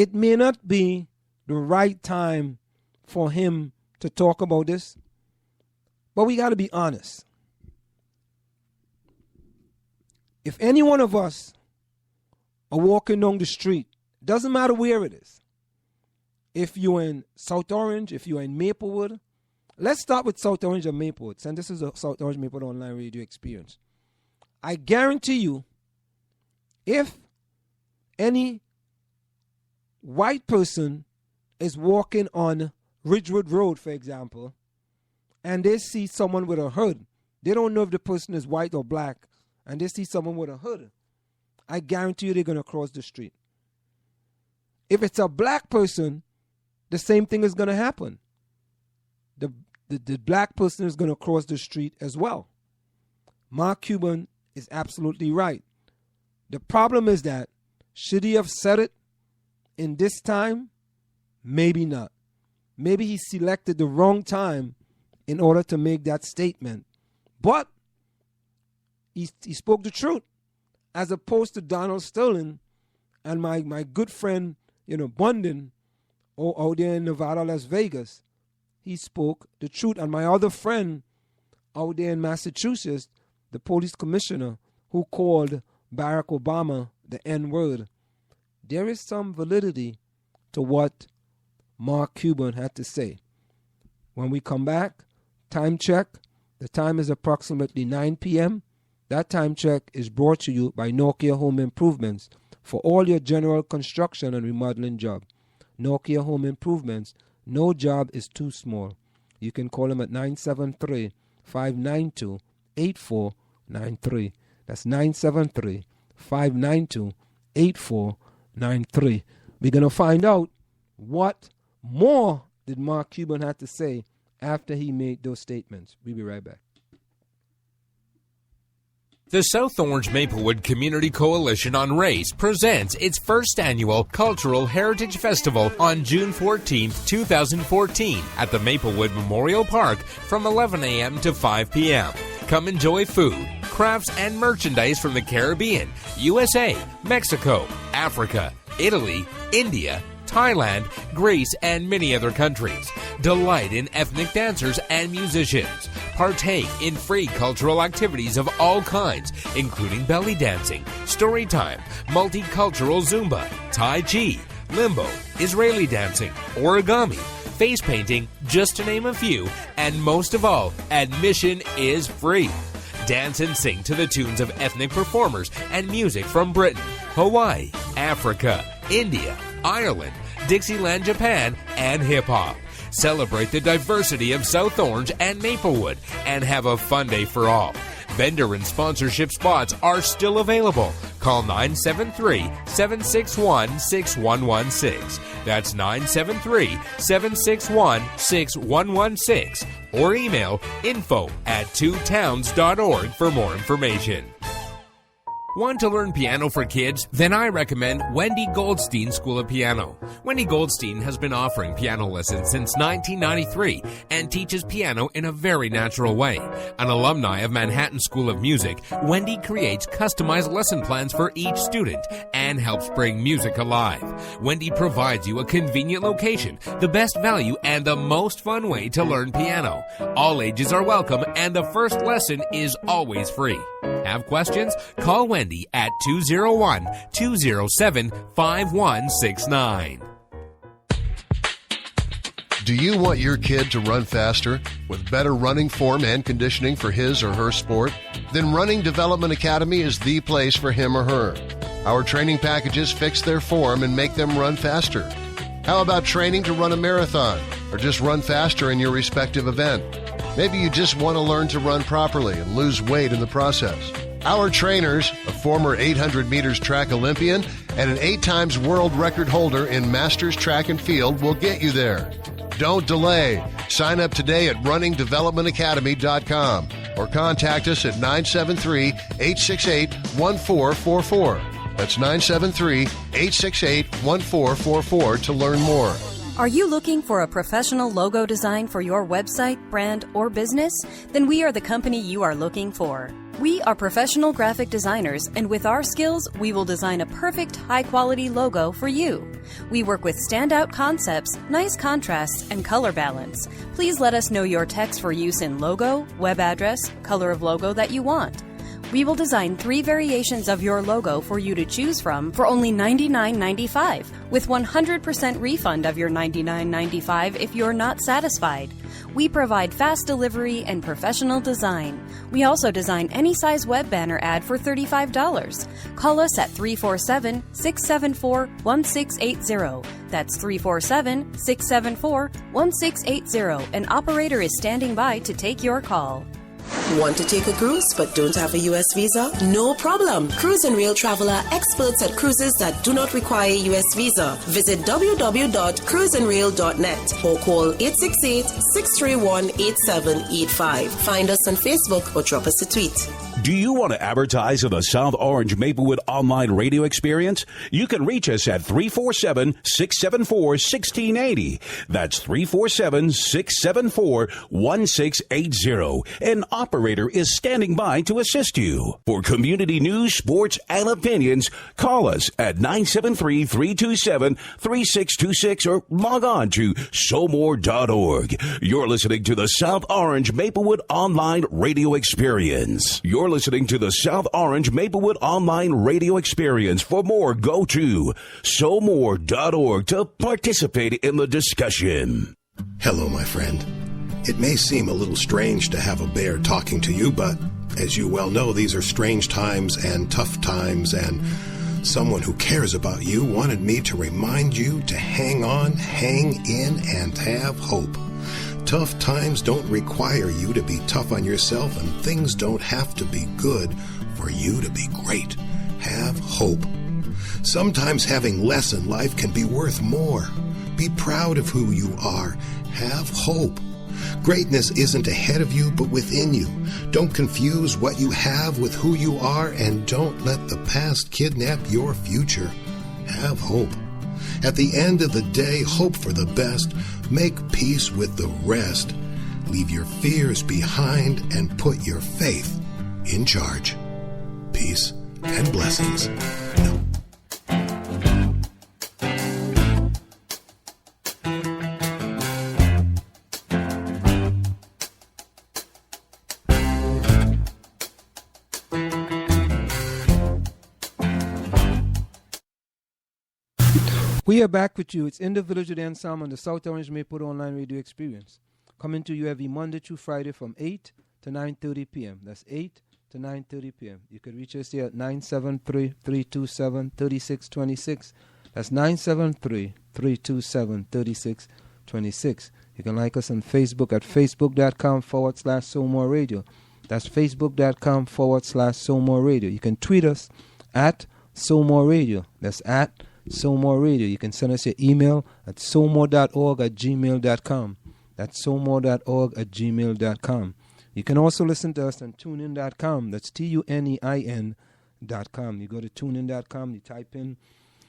it may not be the right time for him to talk about this, but we got to be honest. If any one of us are walking down the street, doesn't matter where it is, if you're in South Orange, if you're in Maplewood, let's start with South Orange and Maplewood, and this is a South Orange Maplewood online radio experience. I guarantee you, if any white person is walking on Ridgewood Road, for example, and they see someone with a hood, they don't know if the person is white or black, and they see someone with a hood, I guarantee you they're going to cross the street. If it's a black person, the same thing is going to happen. The black person is going to cross the street as well. Mark Cuban is absolutely right. The problem is that, should he have said it in this time? Maybe not. Maybe he selected the wrong time in order to make that statement. But he spoke the truth, as opposed to Donald Sterling and my good friend, Bundin, out there in Nevada, Las Vegas. He spoke the truth. And my other friend out there in Massachusetts, the police commissioner, who called Barack Obama the N-word. There is some validity to what Mark Cuban had to say. When we come back, time check. The time is approximately 9 p.m. That time check is brought to you by Nokia Home Improvements for all your general construction and remodeling job. Nokia Home Improvements, no job is too small. You can call them at 973-592-8493. That's 973-592-8493. We're going to find out what more did Mark Cuban have to say after he made those statements. We'll be right back. The South Orange Maplewood Community Coalition on Race presents its first annual Cultural Heritage Festival on June 14, 2014 at the Maplewood Memorial Park from 11 a.m. to 5 p.m. Come enjoy food, crafts, and merchandise from the Caribbean, USA, Mexico, Africa, Italy, India, Thailand, Greece, and many other countries. Delight in ethnic dancers and musicians. Partake in free cultural activities of all kinds, including belly dancing, story time, multicultural Zumba, Tai Chi, limbo, Israeli dancing, origami, face painting, just to name a few, and most of all, admission is free. Dance and sing to the tunes of ethnic performers and music from Britain, Hawaii, Africa, India, Ireland, Dixieland, Japan, and hip-hop. Celebrate the diversity of South Orange and Maplewood and have a fun day for all. Vendor and sponsorship spots are still available. Call 973-761-6116. That's 973-761-6116. Or email info@twotowns.org for more information. Want to learn piano for kids? Then I recommend Wendy Goldstein School of Piano. Wendy Goldstein has been offering piano lessons since 1993 and teaches piano in a very natural way. An alumni of Manhattan School of Music, Wendy creates customized lesson plans for each student and helps bring music alive. Wendy provides you a convenient location, the best value, and the most fun way to learn piano. All ages are welcome and the first lesson is always free. Have questions? Call Wendy at 201-207-5169. Do you want your kid to run faster with better running form and conditioning for his or her sport? Then Running Development Academy is the place for him or her. Our training packages fix their form and make them run faster. How about training to run a marathon or just run faster in your respective event? Maybe you just want to learn to run properly and lose weight in the process. Our trainers, a former 800 meters track Olympian and an 8 times world record holder in Masters Track and Field, will get you there. Don't delay. Sign up today at runningdevelopmentacademy.com or contact us at 973-868-1444. That's 973-868-1444 to learn more. Are you looking for a professional logo design for your website, brand, or business? Then we are the company you are looking for. We are professional graphic designers, and with our skills, we will design a perfect, high-quality logo for you. We work with standout concepts, nice contrasts, and color balance. Please let us know your text for use in logo, web address, color of logo that you want. We will design 3 variations of your logo for you to choose from for only $99.95, with 100% refund of your $99.95 if you're not satisfied. We provide fast delivery and professional design. We also design any size web banner ad for $35. Call us at 347-674-1680. That's 347-674-1680. An operator is standing by to take your call. Want to take a cruise but don't have a U.S. visa? No problem. Cruise and Rail Travel are experts at cruises that do not require a U.S. visa. Visit www.cruiseandrail.net or call 868-631-8785. Find us on Facebook or drop us a tweet. Do you want to advertise on the South Orange Maplewood online radio experience? You can reach us at 347-674-1680. That's 347-674-1680. An operator is standing by to assist you. For community news, sports, and opinions, call us at 973-327-3626 or log on to SoMore.org. You're listening to the South Orange Maplewood online radio experience. You're listening to the South Orange Maplewood online radio experience. For more, go to SoMore.org to participate in the discussion. Hello, my friend. It may seem a little strange to have a bear talking to you, but as you well know, these are strange times and tough times, and someone who cares about you wanted me to remind you to hang on, hang in, and have hope. Tough times don't require you to be tough on yourself, and things don't have to be good for you to be great. Have hope. Sometimes having less in life can be worth more. Be proud of who you are. Have hope. Greatness isn't ahead of you, but within you. Don't confuse what you have with who you are, and don't let the past kidnap your future. Have hope. At the end of the day, hope for the best. Make peace with the rest. Leave your fears behind and put your faith in charge. Peace and blessings. We are back with you. It's in the Village with Anselm on the South Orange Maplewood Online Radio Experience. Coming to you every Monday through Friday from 8 to 9:30 p.m. That's 8 to 9:30 p.m. You can reach us here at 973-327-3626. That's 973-327-3626. You can like us on Facebook at facebook.com/SoMore Radio. That's facebook.com/SoMore Radio. You can tweet us at SoMore Radio. That's at SoMore Radio. You can send us your email at somore.org@gmail.com. That's somore.org@gmail.com. You can also listen to us on tunein.com. That's tunein.com. You go to tunein.com, you type in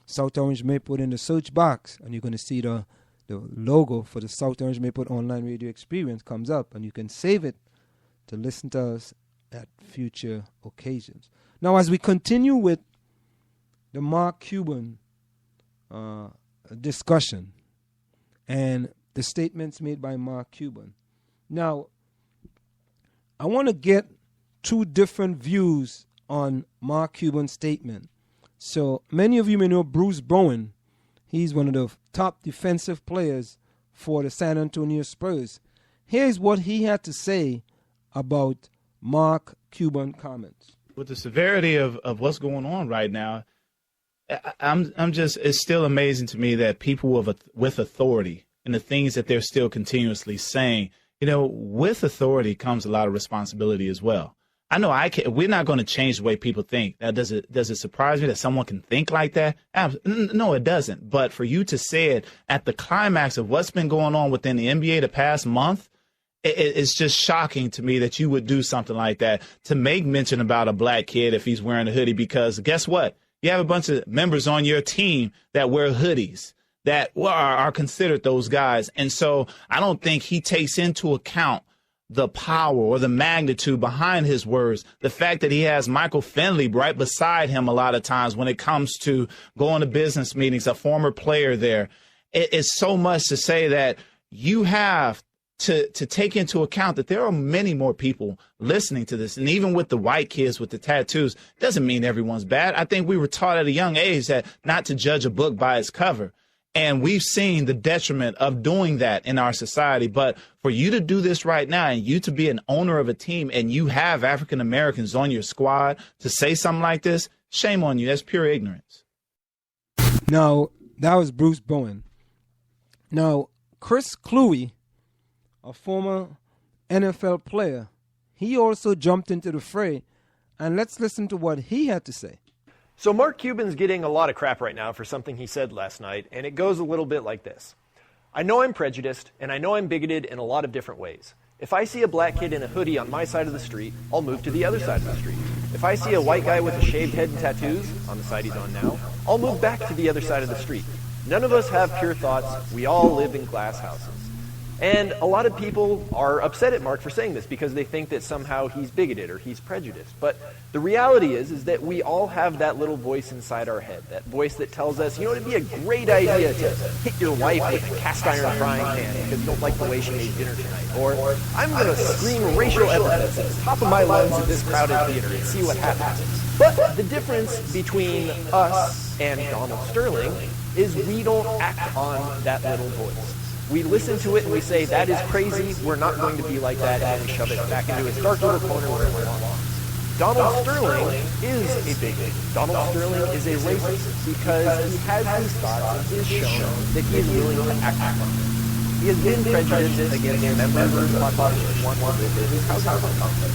South Orange Maplewood in the search box, and you're going to see the logo for the South Orange Maplewood Online Radio Experience comes up, and you can save it to listen to us at future occasions. Now, as we continue with the Mark Cuban discussion and the statements made by Mark Cuban. Now, I want to get 2 different views on Mark Cuban's statement. So many of you may know Bruce Bowen. He's one of the top defensive players for the San Antonio Spurs. Here's what he had to say about Mark Cuban comments. With the severity of what's going on right now, it's still amazing to me that people with authority and the things that they're still continuously saying, with authority comes a lot of responsibility as well. I know we're not going to change the way people think. Now, does it surprise me that someone can think like that? No, it doesn't. But for you to say it at the climax of what's been going on within the NBA the past month, it's just shocking to me that you would do something like that, to make mention about a black kid if he's wearing a hoodie, because guess what? You have a bunch of members on your team that wear hoodies that are considered those guys. And so I don't think he takes into account the power or the magnitude behind his words. The fact that he has Michael Finley right beside him a lot of times when it comes to going to business meetings, a former player there. It is so much to say that you have to take into account that there are many more people listening to this. And even with the white kids with the tattoos, doesn't mean everyone's bad. I think we were taught at a young age that not to judge a book by its cover. And we've seen the detriment of doing that in our society. But for you to do this right now and you to be an owner of a team and you have African Americans on your squad to say something like this, shame on you. That's pure ignorance. Now, that was Bruce Bowen. Now, Chris Cluey, a former NFL player, he also jumped into the fray. And let's listen to what he had to say. So Mark Cuban's getting a lot of crap right now for something he said last night, and it goes a little bit like this. I know I'm prejudiced, and I know I'm bigoted in a lot of different ways. If I see a black kid in a hoodie on my side of the street, I'll move to the other side of the street. If I see a white guy with a shaved head and tattoos, on the side he's on now, I'll move back to the other side of the street. None of us have pure thoughts. We all live in glass houses. And a lot of people are upset at Mark for saying this because they think that somehow he's bigoted or he's prejudiced. But the reality is that we all have that little voice inside our head, that voice that tells us, you know, it'd be a great idea to hit your wife with a cast iron frying pan because you don't like the way she made dinner tonight. Or I'm going to scream racial epithets at the top of my lungs at this crowded theater and see what happens. But the difference between us and Donald Sterling is we don't act on that little voice. We listen to it and we say, that is crazy, we're not going to be like that, and we shove it back into its dark little corner where it belongs. Donald Sterling is a bigot. Donald Sterling is a racist because he has these thoughts and he has shown that he is willing to act on them. He has been prejudiced against members of the population who want to live in his housing complex.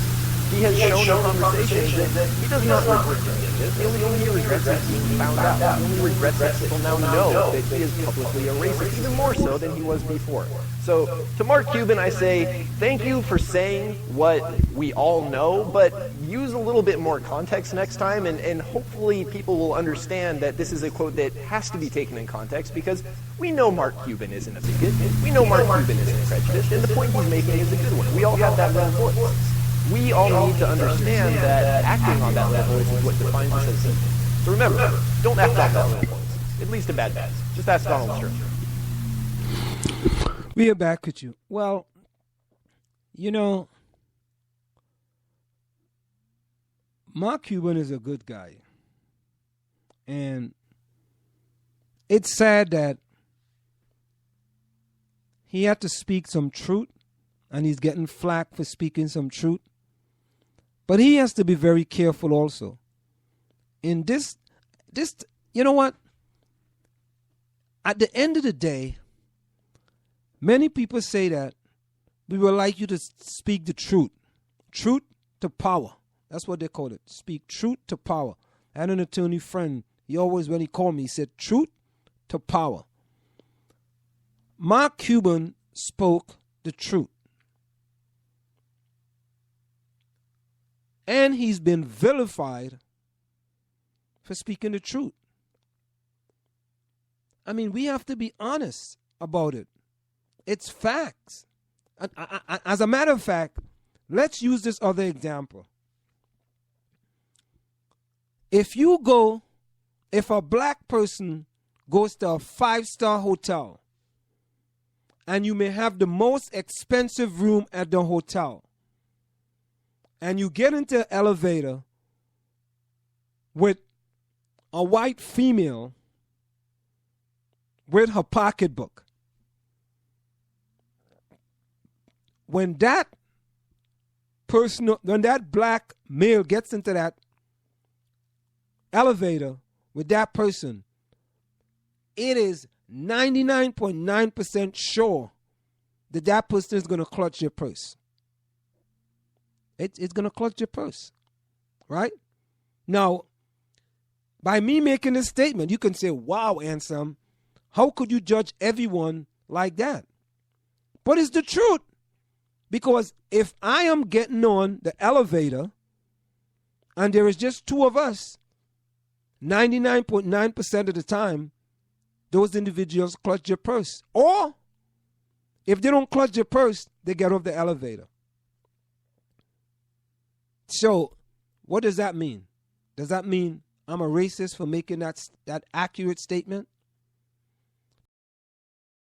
He has shown in conversations that he does not regret doing this. The only thing he regrets is being found out. The only regrets that people now know that he is publicly a racist, even more so than he was before. So to Mark Cuban, I say, thank you for saying what we all know, but use a little bit more context next time, and hopefully people will understand that this is a quote that has to be taken in context, because we know Mark Cuban isn't a bigot. We know Mark Cuban isn't prejudiced, and the point he's making is a good one. We all have that little voice. We all need to understand that acting on that little voice is what defines us as people. So remember, don't act on that little voice. At least a bad voice. Just ask Donald Sterling. We are back with you. Well, you know, Mark Cuban is a good guy. And it's sad that he had to speak some truth, and he's getting flack for speaking some truth. But he has to be very careful also. In this, you know what? At the end of the day, many people say that we would like you to speak the truth. Truth to power. That's what they call it. Speak truth to power. I had an attorney friend. He always, when he called me, he said, truth to power. Mark Cuban spoke the truth. And he's been vilified for speaking the truth. I mean, we have to be honest about it. It's facts. As a matter of fact, let's use this other example. If a black person goes to a 5-star hotel, and you may have the most expensive room at the hotel, and you get into an elevator with a white female with her pocketbook, when that black male gets into that elevator with that person, it is 99.9% sure that that person is going to clutch your purse. It's going to clutch your purse, right? Now, by me making this statement, you can say, wow, Anselm, how could you judge everyone like that? But it's the truth. Because if I am getting on the elevator and there is just two of us, 99.9% of the time, those individuals clutch your purse. Or if they don't clutch your purse, they get off the elevator. So what does that mean? Does that mean I'm a racist for making that accurate statement?